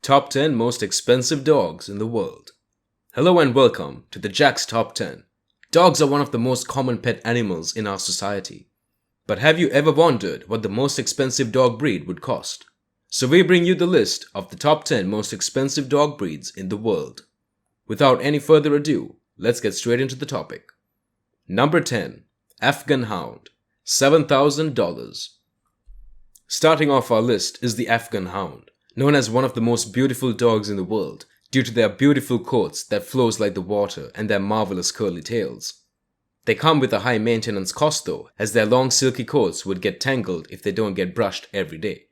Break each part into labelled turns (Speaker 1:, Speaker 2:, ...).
Speaker 1: Top 10 Most Expensive Dogs in the World. Hello and welcome to the Jack's Top 10. Dogs are one of the most common pet animals in our society. But have you ever wondered what the most expensive dog breed would cost? So we bring you the list of the top 10 most expensive dog breeds in the world. Without any further ado, let's get straight into the topic. Number 10. Afghan Hound, $7,000. Starting off our list is the Afghan Hound, known as one of the most beautiful dogs in the world due to their beautiful coats that flows like the water and their marvelous curly tails. They come with a high maintenance cost though, as their long silky coats would get tangled if they don't get brushed every day.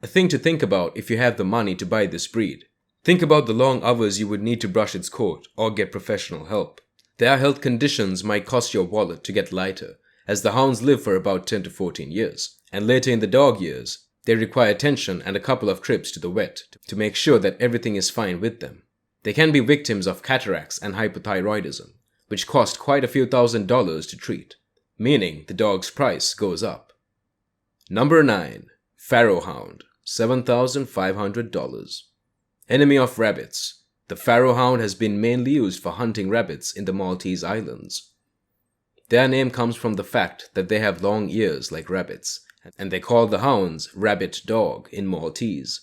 Speaker 1: A thing to think about if you have the money to buy this breed. Think about the long hours you would need to brush its coat or get professional help. Their health conditions might cost your wallet to get lighter, as the hounds live for about 10 to 14 years. And later in the dog years, they require attention and a couple of trips to the vet to make sure that everything is fine with them. They can be victims of cataracts and hypothyroidism, which cost quite a few $1,000s to treat, meaning the dog's price goes up. Number 9. Pharaoh Hound, $7,500. Enemy of rabbits, the Pharaoh Hound has been mainly used for hunting rabbits in the Maltese Islands. Their name comes from the fact that they have long ears like rabbits, and they call the hounds rabbit dog in Maltese.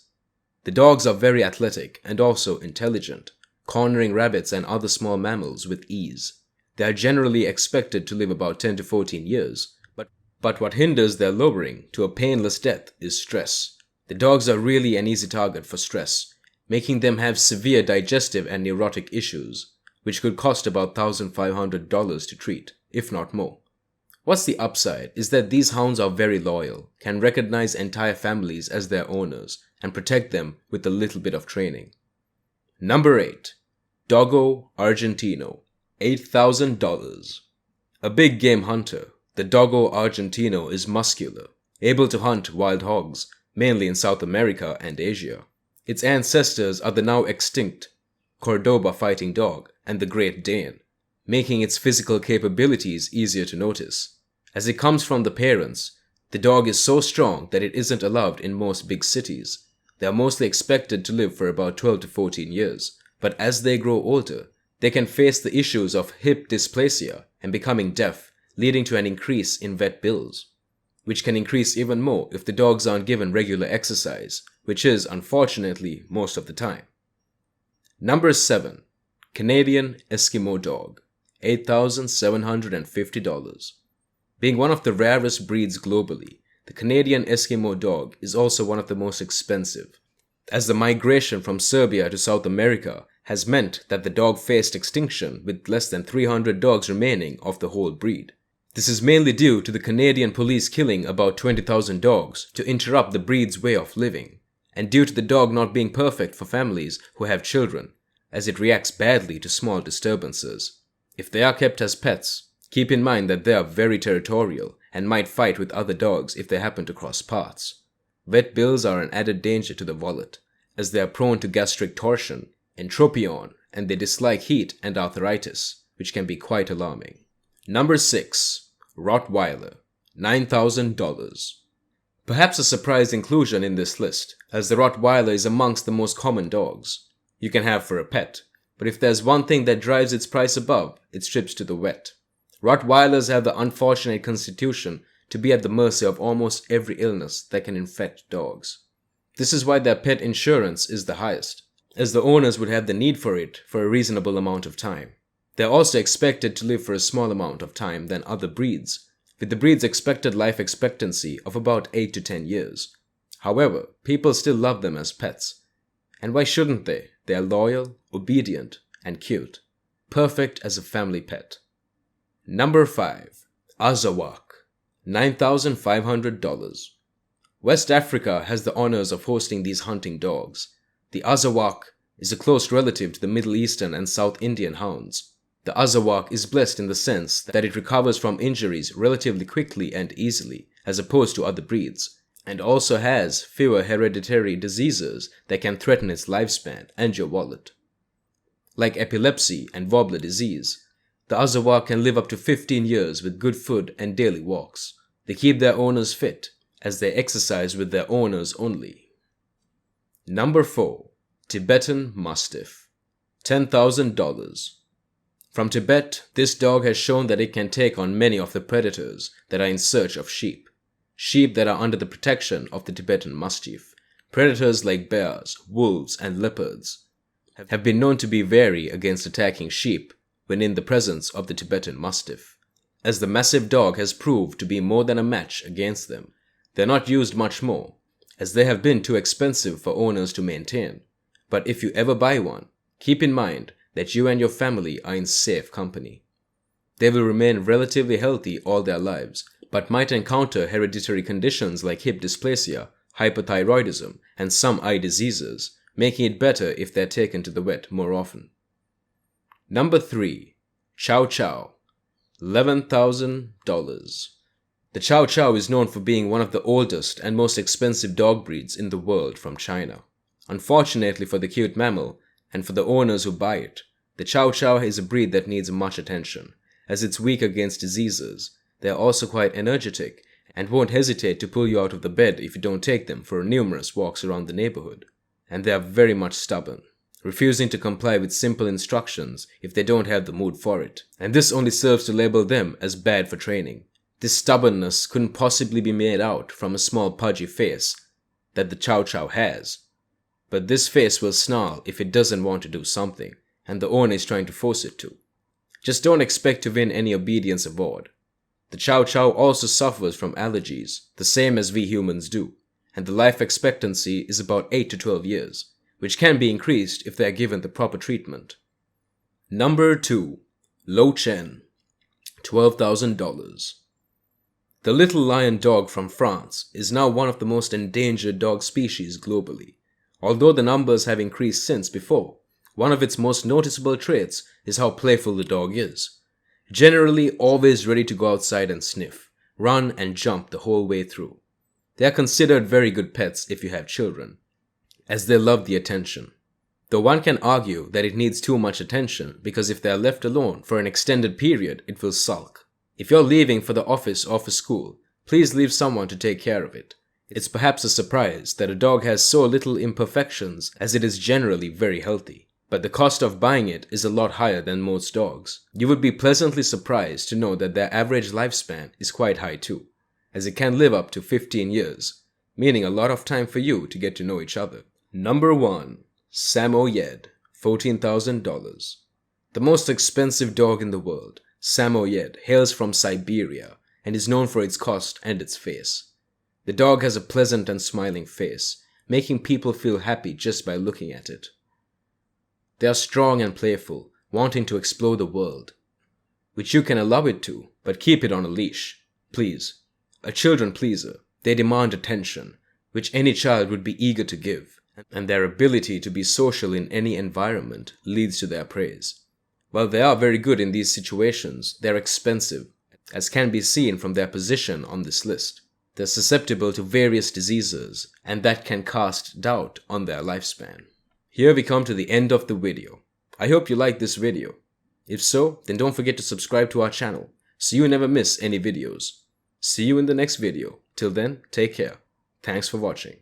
Speaker 1: The dogs are very athletic and also intelligent, cornering rabbits and other small mammals with ease. They are generally expected to live about 10 to 14 years, but what hinders their lowering to a painless death is stress. The dogs are really an easy target for stress, making them have severe digestive and neurotic issues, which could cost about $1,500 to treat, if not more. What's the upside is that these hounds are very loyal, can recognize entire families as their owners, and protect them with a little bit of training. Number 8. Doggo Argentino, $8,000. A big game hunter, the Doggo Argentino is muscular, able to hunt wild hogs, mainly in South America and Asia. Its ancestors are the now extinct Cordoba fighting dog and the Great Dane, making its physical capabilities easier to notice. As it comes from the parents, the dog is so strong that it isn't allowed in most big cities. They are mostly expected to live for about 12 to 14 years, but as they grow older, they can face the issues of hip dysplasia and becoming deaf, leading to an increase in vet bills, which can increase even more if the dogs aren't given regular exercise, which is, unfortunately, most of the time. Number 7. Canadian Eskimo Dog, $8,750. Being one of the rarest breeds globally, the Canadian Eskimo Dog is also one of the most expensive, as the migration from Serbia to South America has meant that the dog faced extinction with less than 300 dogs remaining of the whole breed. This is mainly due to the Canadian police killing about 20,000 dogs to interrupt the breed's way of living, and due to the dog not being perfect for families who have children, as it reacts badly to small disturbances. If they are kept as pets, keep in mind that they are very territorial and might fight with other dogs if they happen to cross paths. Vet bills are an added danger to the wallet, as they are prone to gastric torsion, entropion, and they dislike heat and arthritis, which can be quite alarming. Number 6. Rottweiler, $9,000. Perhaps a surprise inclusion in this list, as the Rottweiler is amongst the most common dogs you can have for a pet, but if there's one thing that drives its price above, it's trips to the vet. Rottweilers have the unfortunate constitution to be at the mercy of almost every illness that can infect dogs. This is why their pet insurance is the highest, as the owners would have the need for it for a reasonable amount of time. They are also expected to live for a small amount of time than other breeds, with the breed's expected life expectancy of about 8 to 10 years. However, people still love them as pets. And why shouldn't they? They are loyal, obedient, and cute. Perfect as a family pet. Number 5. Azawak, $9,500. West Africa has the honors of hosting these hunting dogs. The Azawak is a close relative to the Middle Eastern and South Indian hounds. The Azawak is blessed in the sense that it recovers from injuries relatively quickly and easily, as opposed to other breeds, and also has fewer hereditary diseases that can threaten its lifespan and your wallet. Like epilepsy and wobbler disease, the Azawak can live up to 15 years with good food and daily walks. They keep their owners fit, as they exercise with their owners only. Number 4. Tibetan Mastiff, $10,000. From Tibet, this dog has shown that it can take on many of the predators that are in search of sheep. Sheep that are under the protection of the Tibetan Mastiff. Predators like bears, wolves, and leopards have been known to be wary against attacking sheep when in the presence of the Tibetan Mastiff, as the massive dog has proved to be more than a match against them. They're not used much more, as they have been too expensive for owners to maintain. But if you ever buy one, keep in mind that you and your family are in safe company. They will remain relatively healthy all their lives, but might encounter hereditary conditions like hip dysplasia, hypothyroidism, and some eye diseases, making it better if they're taken to the vet more often. Number 3. Chow Chow, $11,000. The Chow Chow is known for being one of the oldest and most expensive dog breeds in the world from China. Unfortunately for the cute mammal, and for the owners who buy it, the Chow Chow is a breed that needs much attention, as it's weak against diseases. They are also quite energetic, and won't hesitate to pull you out of the bed if you don't take them for numerous walks around the neighborhood. And they are very much stubborn, refusing to comply with simple instructions if they don't have the mood for it. And this only serves to label them as bad for training. This stubbornness couldn't possibly be made out from a small pudgy face that the Chow Chow has. But this face will snarl if it doesn't want to do something, and the owner is trying to force it to. Just don't expect to win any obedience award. The Chow Chow also suffers from allergies, the same as we humans do, and the life expectancy is about 8 to 12 years, which can be increased if they are given the proper treatment. Number 2. Lo Chen, $12,000. The little lion dog from France is now one of the most endangered dog species globally. Although the numbers have increased since before, one of its most noticeable traits is how playful the dog is. Generally always ready to go outside and sniff, run and jump the whole way through. They are considered very good pets if you have children, as they love the attention. Though one can argue that it needs too much attention because if they are left alone for an extended period, it will sulk. If you're leaving for the office or for school, please leave someone to take care of it. It's perhaps a surprise that a dog has so little imperfections, as it is generally very healthy. But the cost of buying it is a lot higher than most dogs. You would be pleasantly surprised to know that their average lifespan is quite high too, as it can live up to 15 years, meaning a lot of time for you to get to know each other. Number 1. Samoyed, $14,000. The most expensive dog in the world, Samoyed, hails from Siberia and is known for its cost and its face. The dog has a pleasant and smiling face, making people feel happy just by looking at it. They are strong and playful, wanting to explore the world, which you can allow it to, but keep it on a leash, please. A children pleaser, they demand attention, which any child would be eager to give, and their ability to be social in any environment leads to their praise. While they are very good in these situations, they are expensive, as can be seen from their position on this list. They're susceptible to various diseases, and that can cast doubt on their lifespan. Here we come to the end of the video. I hope you liked this video. If so, then don't forget to subscribe to our channel, so you never miss any videos. See you in the next video. Till then, take care. Thanks for watching.